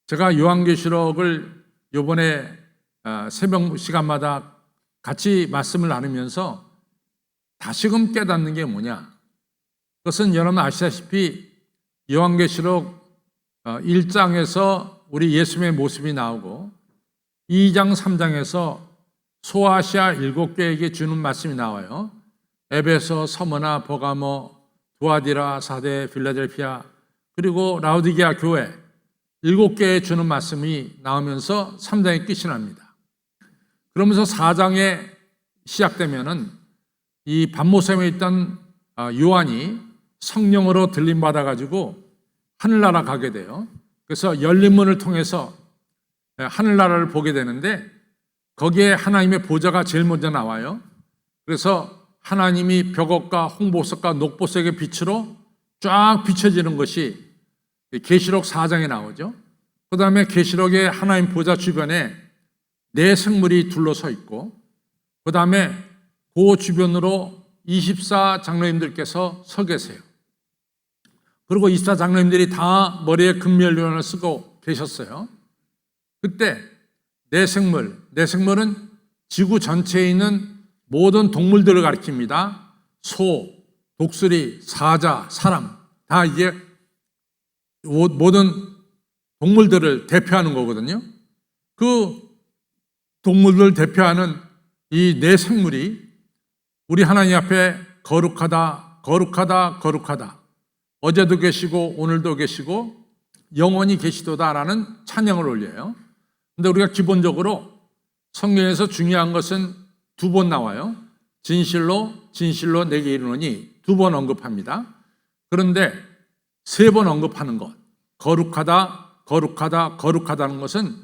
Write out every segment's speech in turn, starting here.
제가 요한계시록을 이번에 새벽 시간마다 같이 말씀을 나누면서 다시금 깨닫는 게 뭐냐? 그것은 여러분 아시다시피 요한계시록 1장에서 우리 예수님의 모습이 나오고 2장, 3장에서 소아시아 7교회에게 주는 말씀이 나와요. 에베소, 서머나, 버가모, 두아디라, 사데, 필라델피아, 그리고 라우디게아 교회 7개에 주는 말씀이 나오면서 3장의 끝이 납니다. 그러면서 4장에 시작되면은 이 밤모섬에 있던 요한이 성령으로 들림 받아가지고 하늘나라 가게 돼요. 그래서 열린 문을 통해서 하늘나라를 보게 되는데 거기에 하나님의 보좌가 제일 먼저 나와요. 그래서 하나님이 벽옥과 홍보석과 녹보석의 빛으로 쫙 비춰지는 것이 계시록 4장에 나오죠. 그 다음에 계시록의 하나님 보좌 주변에 네 생물이 둘러서 있고, 그 다음에 그 주변으로 24 장로님들께서 서 계세요. 그리고 24 장로님들이 다 머리에 금면류관을 쓰고 계셨어요. 그때 네 생물은 지구 전체에 있는 모든 동물들을 가리킵니다. 소, 독수리, 사자, 사람, 다 이게 모든 동물들을 대표하는 거거든요. 그 동물들을 대표하는 이 네 생물이 우리 하나님 앞에 거룩하다, 거룩하다, 거룩하다, 어제도 계시고 오늘도 계시고 영원히 계시도다라는 찬양을 올려요. 근데 우리가 기본적으로 성경에서 중요한 것은 두 번 나와요. 진실로 진실로 내게 이르노니 두 번 언급합니다. 그런데 세 번 언급하는 것, 거룩하다, 거룩하다, 거룩하다는 것은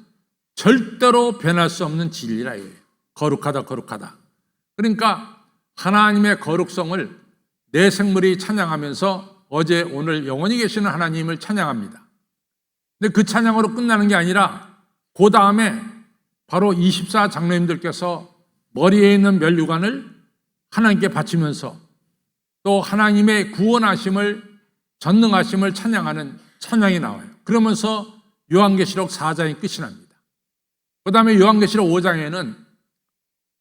절대로 변할 수 없는 진리라 이거예요. 거룩하다, 거룩하다. 그러니까 하나님의 거룩성을 네 생물이 찬양하면서 어제 오늘 영원히 계시는 하나님을 찬양합니다. 근데 그 찬양으로 끝나는 게 아니라 그 다음에 바로 24 장로님들께서 머리에 있는 면류관을 하나님께 바치면서 또 하나님의 구원하심을, 전능하심을 찬양하는 찬양이 나와요. 그러면서 요한계시록 4장이 끝이 납니다. 그 다음에 요한계시록 5장에는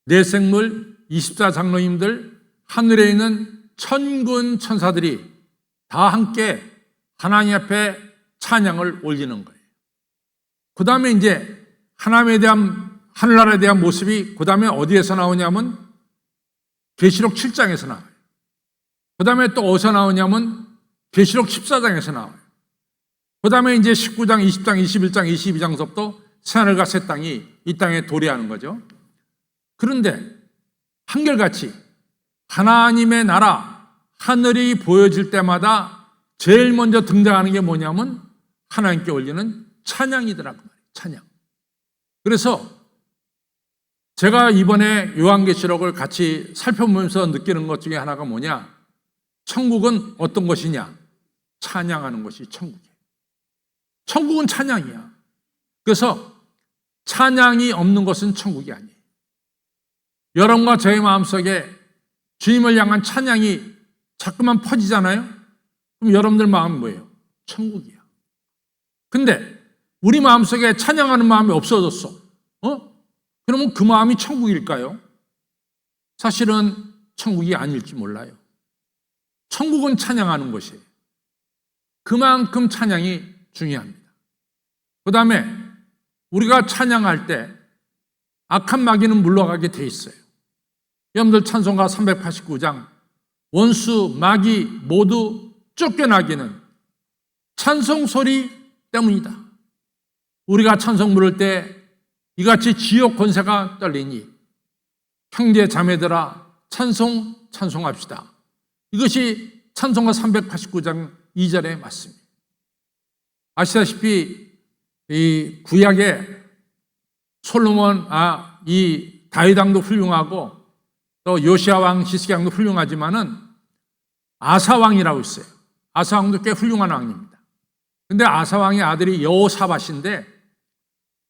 네 생물, 24 장로님들, 하늘에 있는 천군 천사들이 다 함께 하나님 앞에 찬양을 올리는 거예요. 그 다음에 이제 하나님에 대한, 하늘나라에 대한 모습이 그 다음에 어디에서 나오냐면 계시록 7장에서 나와요. 그 다음에 또 어디서 나오냐면 계시록 14장에서 나와요. 그 다음에 이제 19장, 20장, 21장, 22장서부터 새하늘과 새 땅이 이 땅에 도래하는 거죠. 그런데 한결같이 하나님의 나라, 하늘이 보여질 때마다 제일 먼저 등장하는 게 뭐냐면 하나님께 올리는 찬양이더라고 말이에요. 찬양. 그래서 제가 이번에 요한계시록을 같이 살펴보면서 느끼는 것 중에 하나가 뭐냐? 천국은 어떤 것이냐? 찬양하는 것이 천국이에요. 천국은 찬양이야. 그래서 찬양이 없는 것은 천국이 아니에요. 여러분과 저의 마음속에 주님을 향한 찬양이 자꾸만 퍼지잖아요? 그럼 여러분들 마음은 뭐예요? 천국이야. 근데 우리 마음속에 찬양하는 마음이 없어졌어. 그러면 그 마음이 천국일까요? 사실은 천국이 아닐지 몰라요. 천국은 찬양하는 것이에요. 그만큼 찬양이 중요합니다. 그 다음에 우리가 찬양할 때 악한 마귀는 물러가게 돼 있어요. 여러분들 찬송가 389장 원수, 마귀 모두 쫓겨나기는 찬송 소리 때문이다. 우리가 찬송 부를 때 이같이 지옥 권세가 떨리니 형제 자매들아 찬송합시다. 이것이 찬송가 389장 2절의 말씀입니다. 아시다시피 이 구약에 솔로몬, 이 다윗 왕도 훌륭하고 또 요시야 왕, 히스기야 왕도 훌륭하지만은 아사 왕이라고 있어요. 아사 왕도 꽤 훌륭한 왕입니다. 근데 아사 왕의 아들이 여호사밧인데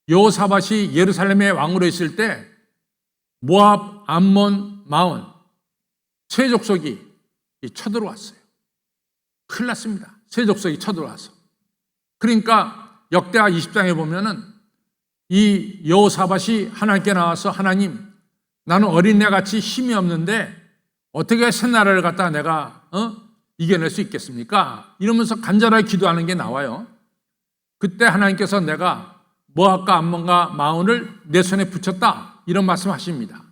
여호사밧이 예루살렘의 왕으로 있을 때 모압, 암몬, 마온 세 족속이 쳐들어왔어요. 큰일 났습니다. 세 족속이 쳐들어와서. 그러니까 역대하 20장에 보면은 이 여호사밧이 하나님께 나와서 하나님, 나는 어린애같이 힘이 없는데 어떻게 새 나라를 갖다 내가 이겨낼 수 있겠습니까? 이러면서 간절하게 기도하는 게 나와요. 그때 하나님께서 내가 모압과 암몬과 마온을 내 손에 붙였다, 이런 말씀하십니다.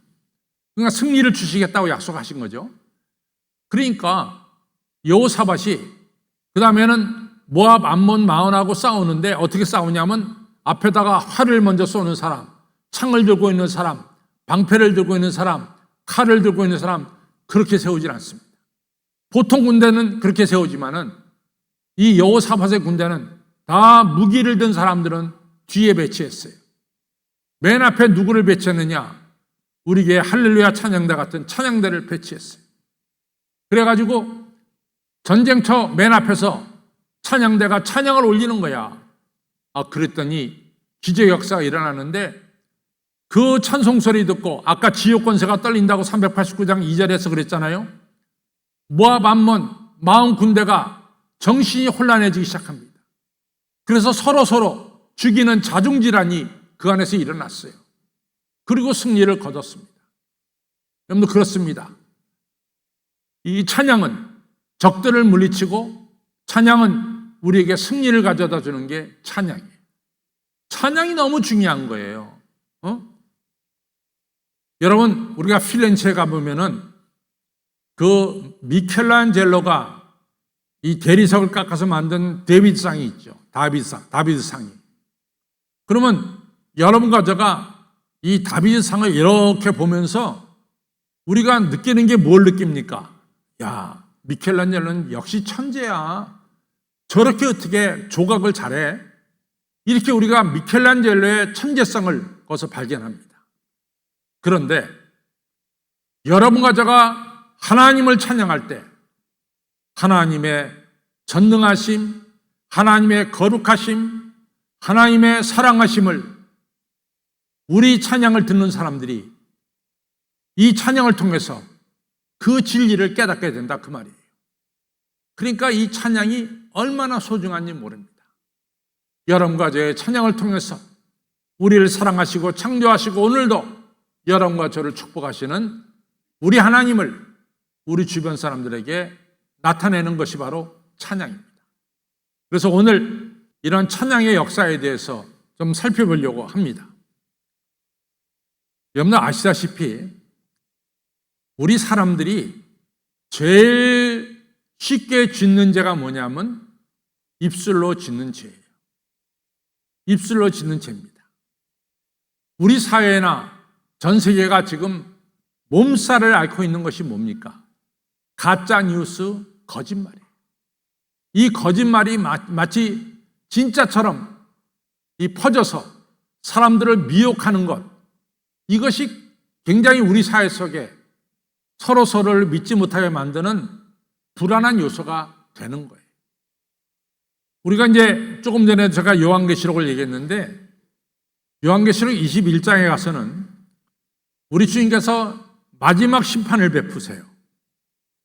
그러니까 승리를 주시겠다고 약속하신 거죠. 그러니까 여호사밧이 그 다음에는 모압, 암몬, 마온하고 싸우는데 어떻게 싸우냐면 앞에다가 활을 먼저 쏘는 사람, 창을 들고 있는 사람, 방패를 들고 있는 사람, 칼을 들고 있는 사람, 그렇게 세우질 않습니다. 보통 군대는 그렇게 세우지만은 이 여호사밧의 군대는 다 무기를 든 사람들은 뒤에 배치했어요. 맨 앞에 누구를 배치했느냐? 우리에게 할렐루야 찬양대 같은 찬양대를 배치했어요. 그래가지고 전쟁터 맨 앞에서 찬양대가 찬양을 올리는 거야. 그랬더니 기적 역사가 일어나는데 그 찬송소리 듣고 아까 지옥 권세가 떨린다고 389장 2절에서 그랬잖아요. 모압, 암몬, 마온 군대가 정신이 혼란해지기 시작합니다. 그래서 서로 죽이는 자중질환이 그 안에서 일어났어요. 그리고 승리를 거뒀습니다. 여러분도 그렇습니다. 이 찬양은 적들을 물리치고 찬양은 우리에게 승리를 가져다 주는 게 찬양이에요. 찬양이 너무 중요한 거예요. 여러분, 우리가 필렌체에 가보면은 그 미켈란젤로가 이 대리석을 깎아서 만든 데비드상이 있죠. 다비드상이. 그러면 여러분과 제가 이 다비드상을 이렇게 보면서 우리가 느끼는 게 뭘 느낍니까? 야, 미켈란젤로는 역시 천재야. 저렇게 어떻게 조각을 잘해? 이렇게 우리가 미켈란젤로의 천재성을 거기서 발견합니다. 그런데 여러분과 제가 하나님을 찬양할 때 하나님의 전능하심, 하나님의 거룩하심, 하나님의 사랑하심을 우리 찬양을 듣는 사람들이 이 찬양을 통해서 그 진리를 깨닫게 된다, 그 말이에요. 그러니까 이 찬양이 얼마나 소중한지 모릅니다. 여러분과 저의 찬양을 통해서 우리를 사랑하시고 창조하시고 오늘도 여러분과 저를 축복하시는 우리 하나님을 우리 주변 사람들에게 나타내는 것이 바로 찬양입니다. 그래서 오늘 이런 찬양의 역사에 대해서 좀 살펴보려고 합니다. 여러분 아시다시피 우리 사람들이 제일 쉽게 짓는 죄가 뭐냐면 입술로 짓는 죄예요. 입술로 짓는 죄입니다. 우리 사회나 전 세계가 지금 몸살을 앓고 있는 것이 뭡니까? 가짜 뉴스, 거짓말이에요. 이 거짓말이 마치 진짜처럼 퍼져서 사람들을 미혹하는 것, 이것이 굉장히 우리 사회 속에 서로를 믿지 못하게 만드는 불안한 요소가 되는 거예요. 우리가 이제 조금 전에 제가 요한계시록을 얘기했는데 요한계시록 21장에 가서는 우리 주님께서 마지막 심판을 베푸세요.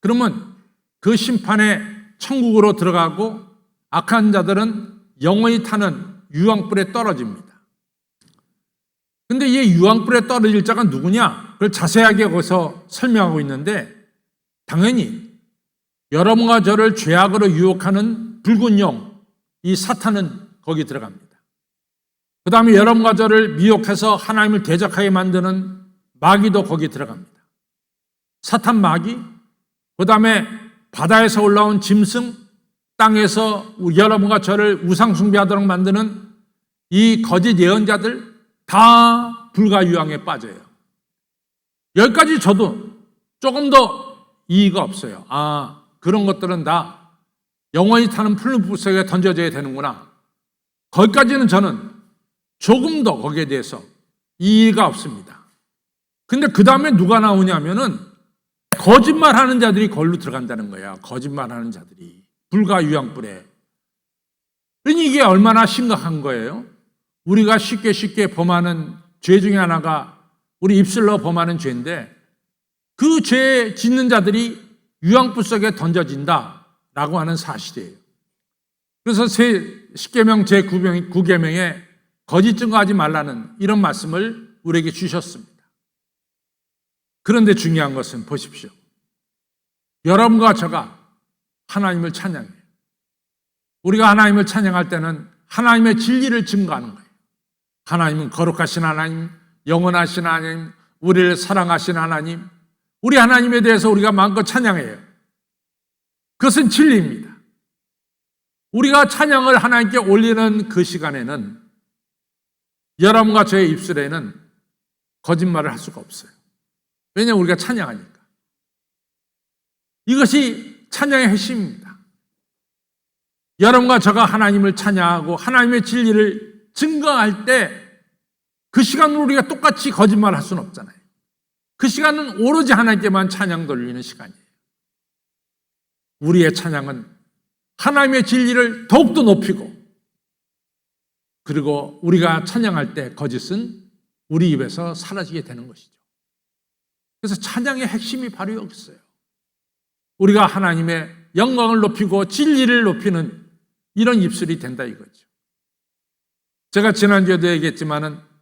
그러면 그 심판에 천국으로 들어가고 악한 자들은 영원히 타는 유황불에 떨어집니다. 근데 이 유황불에 떨어질 자가 누구냐? 그걸 자세하게 거기서 설명하고 있는데 당연히 여러분과 저를 죄악으로 유혹하는 붉은 영, 이 사탄은 거기 들어갑니다. 그 다음에 여러분과 저를 미혹해서 하나님을 대적하게 만드는 마귀도 거기 들어갑니다. 사탄 마귀, 그 다음에 바다에서 올라온 짐승, 땅에서 여러분과 저를 우상숭배하도록 만드는 이 거짓 예언자들 다 불과 유황에 빠져요. 여기까지 저도 조금 더 이의가 없어요. 그런 것들은 다 영원히 타는 풀른 불 속에 던져져야 되는구나. 거기까지는 저는 조금 더 거기에 대해서 이의가 없습니다. 근데 그 다음에 누가 나오냐면은 거짓말하는 자들이 거기로 들어간다는 거야. 거짓말하는 자들이 불과 유황불에. 그러니 이게 얼마나 심각한 거예요. 우리가 쉽게 범하는 죄 중에 하나가 우리 입술로 범하는 죄인데 그 죄 짓는 자들이 유황불 속에 던져진다라고 하는 사실이에요. 그래서 10계명 제9계명에 거짓 증거하지 말라는 이런 말씀을 우리에게 주셨습니다. 그런데 중요한 것은 보십시오. 여러분과 저가 하나님을 찬양해요. 우리가 하나님을 찬양할 때는 하나님의 진리를 증거하는 거예요. 하나님은 거룩하신 하나님, 영원하신 하나님, 우리를 사랑하신 하나님, 우리 하나님에 대해서 우리가 마음껏 찬양해요. 그것은 진리입니다. 우리가 찬양을 하나님께 올리는 그 시간에는 여러분과 저의 입술에는 거짓말을 할 수가 없어요. 왜냐하면 우리가 찬양하니까. 이것이 찬양의 핵심입니다. 여러분과 저가 하나님을 찬양하고 하나님의 진리를 증거할 때 그 시간으로 우리가 똑같이 거짓말을 할 수는 없잖아요. 그 시간은 오로지 하나님께만 찬양 돌리는 시간이에요. 우리의 찬양은 하나님의 진리를 더욱더 높이고, 그리고 우리가 찬양할 때 거짓은 우리 입에서 사라지게 되는 것이죠. 그래서 찬양의 핵심이 바로 여기 있어요. 우리가 하나님의 영광을 높이고 진리를 높이는 이런 입술이 된다 이거죠. 제가 지난주에도 얘기했지만은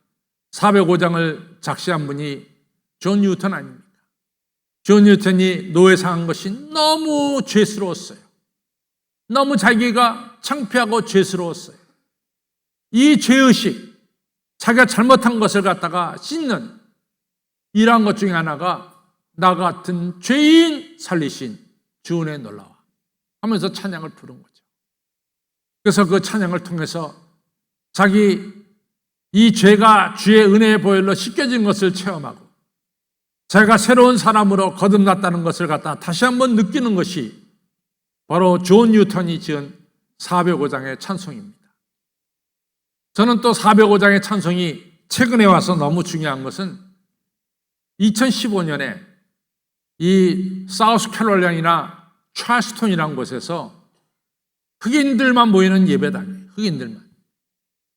405장을 작시한 분이 존 뉴턴 아닙니까? 존 뉴턴이 노예 상한 것이 너무 죄스러웠어요. 너무 자기가 창피하고 죄스러웠어요. 이 죄의식, 자기가 잘못한 것을 갖다가 씻는 이러한 것 중에 하나가 나 같은 죄인 살리신 주 은혜 놀라와 하면서 찬양을 부른 거죠. 그래서 그 찬양을 통해서 자기 이 죄가 주의 은혜의 보혈로 씻겨진 것을 체험하고 자기가 새로운 사람으로 거듭났다는 것을 갖다 다시 한번 느끼는 것이 바로 존 뉴턴이 지은 405장의 찬송입니다. 저는 또 405장의 찬송이 최근에 와서 너무 중요한 것은 2015년에 이 사우스캐롤라이나 찰스톤이라는 곳에서 흑인들만 모이는 예배당이에요. 흑인들만.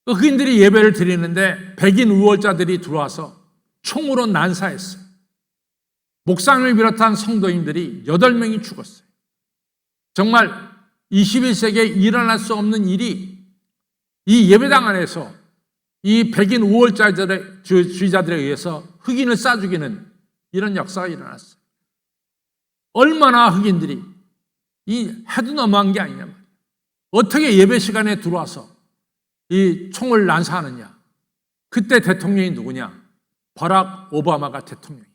그 흑인들이 예배를 드리는데 백인 우월자들이 들어와서 총으로 난사했어요. 목사님을 비롯한 성도인들이 8명이 죽었어요. 정말 21세기에 일어날 수 없는 일이 이 예배당 안에서 이 백인 우월자들의 주의자들에 의해서 흑인을 쏴 죽이는 이런 역사가 일어났어요. 얼마나 흑인들이 이 해도 너무한 게 아니냐 말이에요. 어떻게 예배 시간에 들어와서 이 총을 난사하느냐. 그때 대통령이 누구냐? 버락 오바마가 대통령이에요.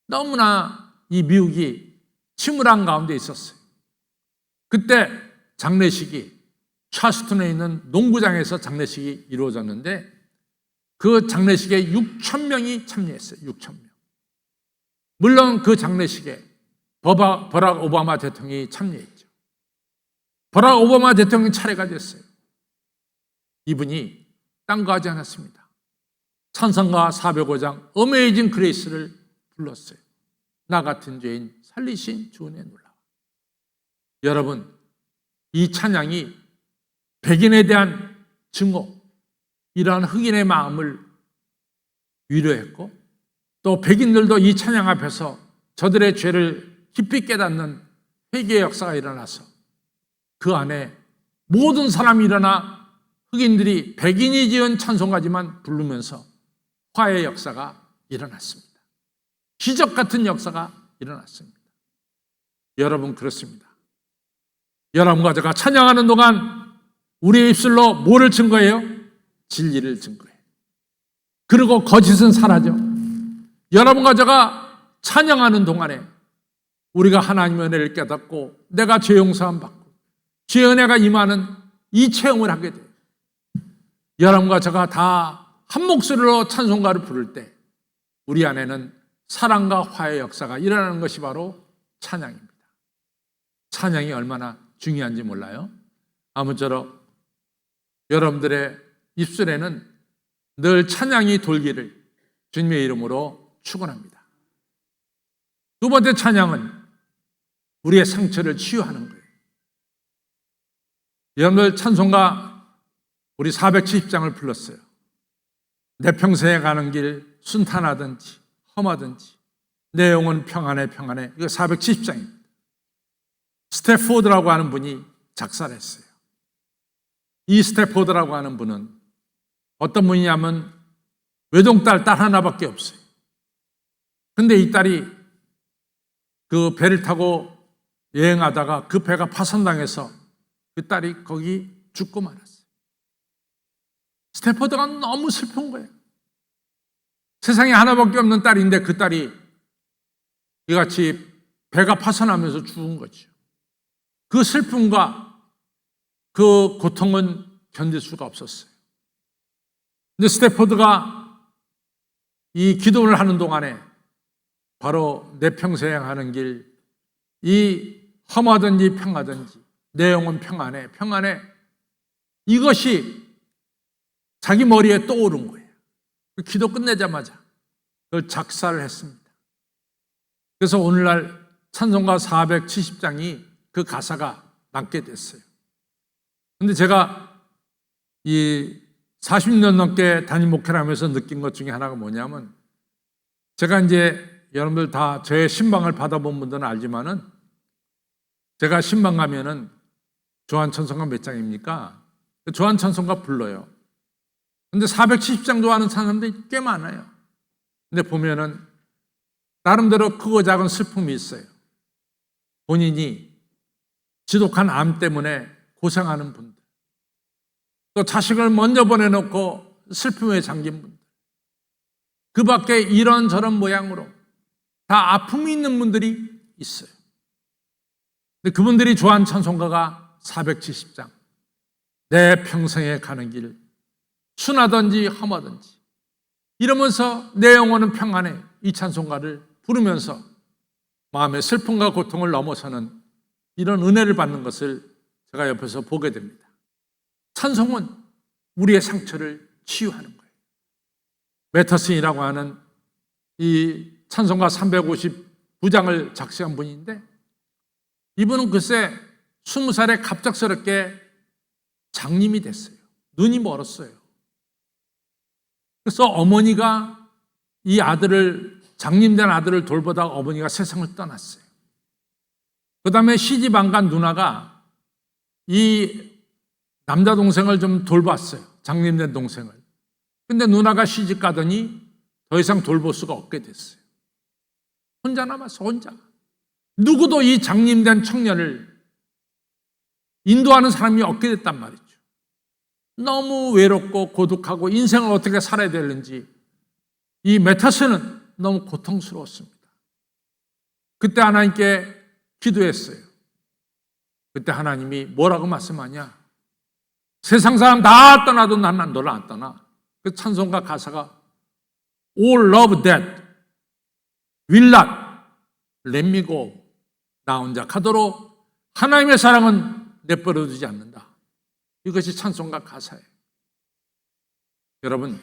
너무나 이 미국이 침울한 가운데 있었어요. 그때 장례식이 찰스턴에 있는 농구장에서 장례식이 이루어졌는데 그 장례식에 6,000명이 참여했어요. 6,000명. 물론 그 장례식에 버락 오바마 대통령이 참여했죠. 버락 오바마 대통령 차례가 됐어요. 이분이 딴 거 하지 않았습니다. 찬송가 405장 어메이징 그레이스를 불렀어요. 나 같은 죄인 살리신 주 은혜 놀라워. 여러분, 이 찬양이 백인에 대한 증오, 이러한 흑인의 마음을 위로했고 또 백인들도 이 찬양 앞에서 저들의 죄를 깊이 깨닫는 회개의 역사가 일어나서 그 안에 모든 사람이 일어나 흑인들이 백인이 지은 찬송가지만 부르면서 화해의 역사가 일어났습니다. 기적 같은 역사가 일어났습니다. 여러분, 그렇습니다. 여러분과 제가 찬양하는 동안 우리의 입술로 뭐를 증거해요? 진리를 증거해요. 그리고 거짓은 사라져. 여러분과 제가 찬양하는 동안에 우리가 하나님의 은혜를 깨닫고 내가 죄 용서함 받고 죄 은혜가 임하는 이 체험을 하게 돼요. 여러분과 제가 다 한 목소리로 찬송가를 부를 때 우리 안에는 사랑과 화해의 역사가 일어나는 것이 바로 찬양입니다. 찬양이 얼마나 중요한지 몰라요? 아무쪼록 여러분들의 입술에는 늘 찬양이 돌기를 주님의 이름으로 축원합니다. 두 번째 찬양은 우리의 상처를 치유하는 거예요. 여러분들 찬송가 우리 470장을 불렀어요. 내 평생에 가는 길 순탄하든지 험하든지 내 영혼 평안해 평안해. 이거 470장입니다. 스태포드라고 하는 분이 작살했어요. 이 스태포드라고 하는 분은 어떤 분이냐면 외동딸 하나밖에 없어요. 근데 이 딸이 그 배를 타고 여행하다가 그 배가 파손당해서 그 딸이 거기 죽고 말았어요. 스태포드가 너무 슬픈 거예요. 세상에 하나밖에 없는 딸인데 그 딸이 이같이 배가 파손하면서 죽은 거죠. 그 슬픔과 그 고통은 견딜 수가 없었어요. 근데 스태포드가 이 기도를 하는 동안에 바로 내 평생 하는 길, 이 험하든지 평하든지 내 영혼 평안해, 평안해, 이것이 자기 머리에 떠오른 거예요. 그 기도 끝내자마자 그걸 작사를 했습니다. 그래서 오늘날 찬송가 470장이 그 가사가 남게 됐어요. 근데 제가 이 40년 넘게 담임 목회를 하면서 느낀 것 중에 하나가 뭐냐면, 제가 이제 여러분들 다 저의 신방을 받아본 분들은 알지만은 제가 신방 가면은 조한천성가 몇 장입니까? 조한천성가 불러요. 근데 470장 좋아하는 사람들이 꽤 많아요. 근데 보면은 나름대로 크고 작은 슬픔이 있어요. 본인이 지독한 암 때문에 고생하는 분들, 또 자식을 먼저 보내놓고 슬픔에 잠긴 분들, 그 밖에 이런저런 모양으로 다 아픔이 있는 분들이 있어요. 근데 그분들이 좋아하는 찬송가가 470장, 내 평생에 가는 길, 순하든지 험하든지 이러면서 내 영혼은 평안해, 이 찬송가를 부르면서 마음의 슬픔과 고통을 넘어서는 이런 은혜를 받는 것을 제가 옆에서 보게 됩니다. 찬송은 우리의 상처를 치유하는 거예요. 매터슨이라고 하는 이 찬송가 359장을 작시한 분인데, 이분은 글쎄 20살에 갑작스럽게 장님이 됐어요. 눈이 멀었어요. 그래서 어머니가 이 아들을, 장님된 아들을 돌보다가 어머니가 세상을 떠났어요. 그 다음에 시집 안 간 누나가 이 남자 동생을 좀 돌봤어요. 장님된 동생을. 근데 누나가 시집 가더니 더 이상 돌볼 수가 없게 됐어요. 혼자 남았어, 혼자. 누구도 이 장님된 청년을 인도하는 사람이 없게 됐단 말이죠. 너무 외롭고 고독하고 인생을 어떻게 살아야 되는지 이 메타스는 너무 고통스러웠습니다. 그때 하나님께 기도했어요. 그때 하나님이 뭐라고 말씀하냐? 세상 사람 다 떠나도 난 너를 안 떠나. 그 찬송가 가사가 All love that will not let me go. 나 혼자 가도록 하나님의 사랑은 내버려두지 않는다. 이것이 찬송가 가사예요. 여러분,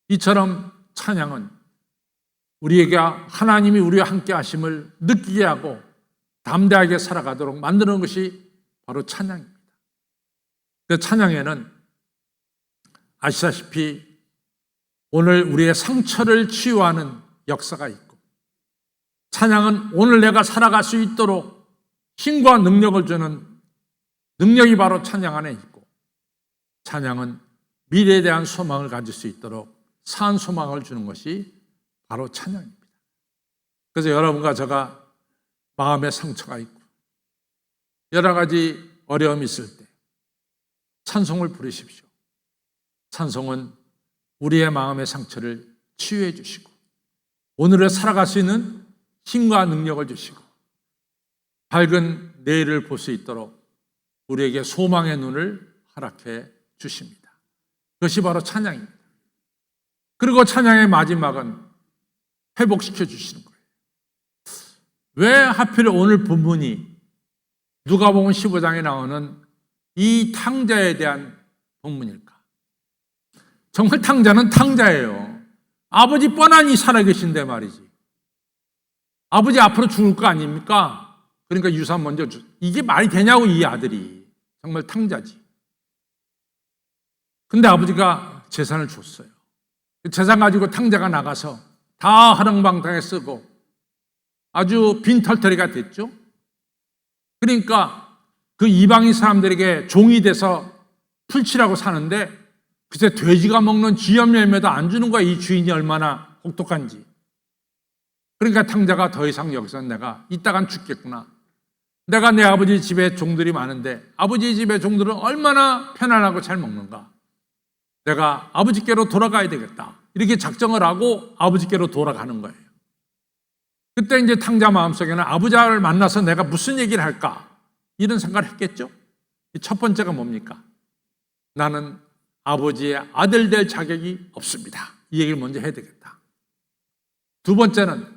이처럼 찬양은 우리에게 하나님이 우리와 함께 하심을 느끼게 하고 담대하게 살아가도록 만드는 것이 바로 찬양입니다. 그 찬양에는 아시다시피 오늘 우리의 상처를 치유하는 역사가 있고, 찬양은 오늘 내가 살아갈 수 있도록 힘과 능력을 주는 능력이 바로 찬양 안에 있고, 찬양은 미래에 대한 소망을 가질 수 있도록 산 소망을 주는 것이 바로 찬양입니다. 그래서 여러분과 제가 마음에 상처가 있고 여러 가지 어려움이 있을 때 찬송을 부르십시오. 찬송은 우리의 마음의 상처를 치유해 주시고 오늘을 살아갈 수 있는 힘과 능력을 주시고 밝은 내일을 볼 수 있도록 우리에게 소망의 눈을 허락해 주십니다. 그것이 바로 찬양입니다. 그리고 찬양의 마지막은 회복시켜 주시는 거예요. 왜 하필 오늘 본문이 누가복음 15장에 나오는 이 탕자에 대한 본문일까? 정말 탕자는 탕자예요. 아버지 뻔하니 살아계신데 말이지. 아버지 앞으로 죽을 거 아닙니까? 그러니까 유산 먼저 이게 말이 되냐고, 이 아들이. 정말 탕자지. 근데 아버지가 재산을 줬어요. 재산 가지고 탕자가 나가서 다 허랑방탕에 쓰고 아주 빈털터리가 됐죠. 그러니까 그 이방인 사람들에게 종이 돼서 풀칠하고 사는데 그새 돼지가 먹는 쥐염 열매도 안 주는 거야. 이 주인이 얼마나 혹독한지. 그러니까 탕자가 더 이상 여기서 내가 이따간 죽겠구나. 내가 내 아버지 집에 종들이 많은데 아버지 집의 종들은 얼마나 편안하고 잘 먹는가. 내가 아버지께로 돌아가야 되겠다. 이렇게 작정을 하고 아버지께로 돌아가는 거예요. 그때 이제 탕자 마음속에는 아버지를 만나서 내가 무슨 얘기를 할까? 이런 생각을 했겠죠. 첫 번째가 뭡니까? 나는 아버지의 아들 될 자격이 없습니다. 이 얘기를 먼저 해야 되겠다. 두 번째는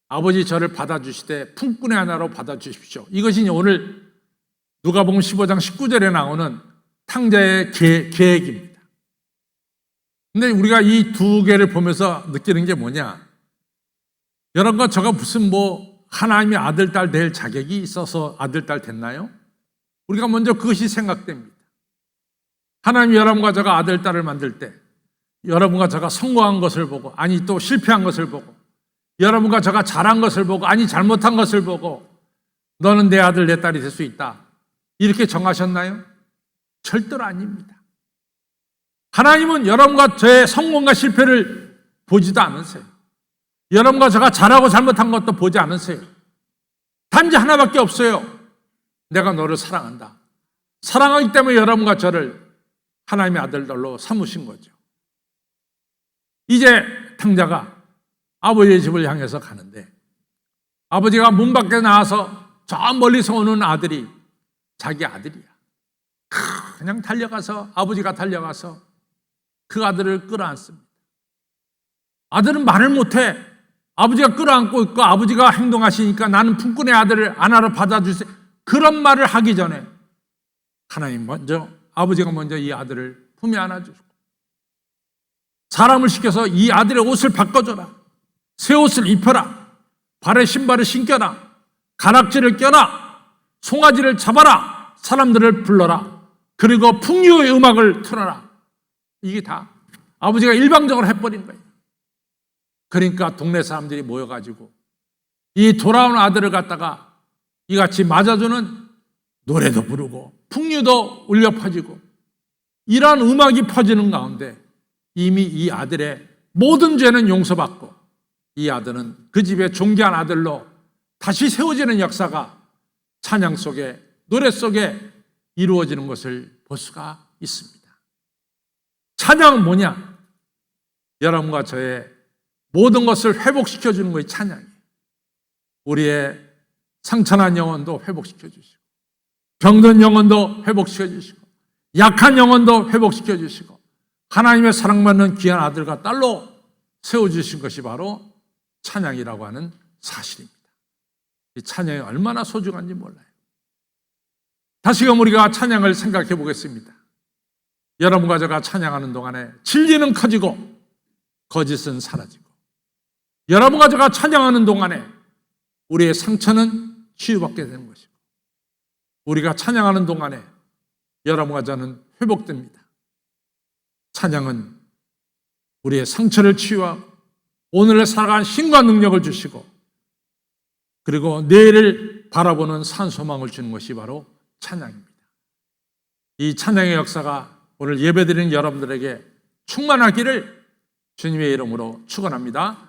아버지 저를 받아주시되 품꾼의 하나로 받아주십시오. 이것이 오늘 누가복음 15장 19절에 나오는 탕자의 계획입니다. 근데 우리가 이 두 개를 보면서 느끼는 게 뭐냐? 여러분과 저가 무슨 하나님의 아들, 딸 될 자격이 있어서 아들, 딸 됐나요? 우리가 먼저 그것이 생각됩니다. 하나님이 여러분과 저가 아들, 딸을 만들 때 여러분과 저가 성공한 것을 보고 아니 또 실패한 것을 보고 여러분과 저가 잘한 것을 보고 아니 잘못한 것을 보고 너는 내 아들, 내 딸이 될 수 있다. 이렇게 정하셨나요? 절대로 아닙니다. 하나님은 여러분과 저의 성공과 실패를 보지도 않으세요. 여러분과 저가 잘하고 잘못한 것도 보지 않으세요. 단지 하나밖에 없어요. 내가 너를 사랑한다. 사랑하기 때문에 여러분과 저를 하나님의 아들들로 삼으신 거죠. 이제 탕자가 아버지의 집을 향해서 가는데 아버지가 문 밖에 나와서 저 멀리서 오는 아들이 자기 아들이야. 그냥 달려가서 아버지가 달려가서 그 아들을 끌어안습니다. 아들은 말을 못해. 아버지가 끌어안고 있고 아버지가 행동하시니까 나는 품꾼의 아들을 안아로 받아주세요. 그런 말을 하기 전에 아버지가 먼저 이 아들을 품에 안아주고 사람을 시켜서 이 아들의 옷을 바꿔줘라. 새 옷을 입혀라. 발에 신발을 신겨라. 가락지를 껴라. 송아지를 잡아라. 사람들을 불러라. 그리고 풍류의 음악을 틀어라. 이게 다 아버지가 일방적으로 해버린 거예요. 그러니까 동네 사람들이 모여가지고 이 돌아온 아들을 갖다가 이같이 맞아주는 노래도 부르고 풍류도 울려 퍼지고 이러한 음악이 퍼지는 가운데 이미 이 아들의 모든 죄는 용서받고 이 아들은 그 집의 존귀한 아들로 다시 세워지는 역사가 찬양 속에 노래 속에 이루어지는 것을 볼 수가 있습니다. 찬양은 뭐냐? 여러분과 저의 모든 것을 회복시켜주는 것이 찬양이에요. 우리의 상처난 영혼도 회복시켜주시고 병든 영혼도 회복시켜주시고 약한 영혼도 회복시켜주시고 하나님의 사랑받는 귀한 아들과 딸로 세워주신 것이 바로 찬양이라고 하는 사실입니다. 이 찬양이 얼마나 소중한지 몰라요. 다시금 우리가 찬양을 생각해 보겠습니다. 여러분과 제가 찬양하는 동안에 진리는 커지고 거짓은 사라지고 여러분과 제가 찬양하는 동안에 우리의 상처는 치유받게 되는 것이고 우리가 찬양하는 동안에 여러분과 저는 회복됩니다. 찬양은 우리의 상처를 치유하고 오늘을 살아가는 힘과 능력을 주시고 그리고 내일을 바라보는 산소망을 주는 것이 바로 찬양입니다. 이 찬양의 역사가 오늘 예배드리는 여러분들에게 충만하기를 주님의 이름으로 축원합니다.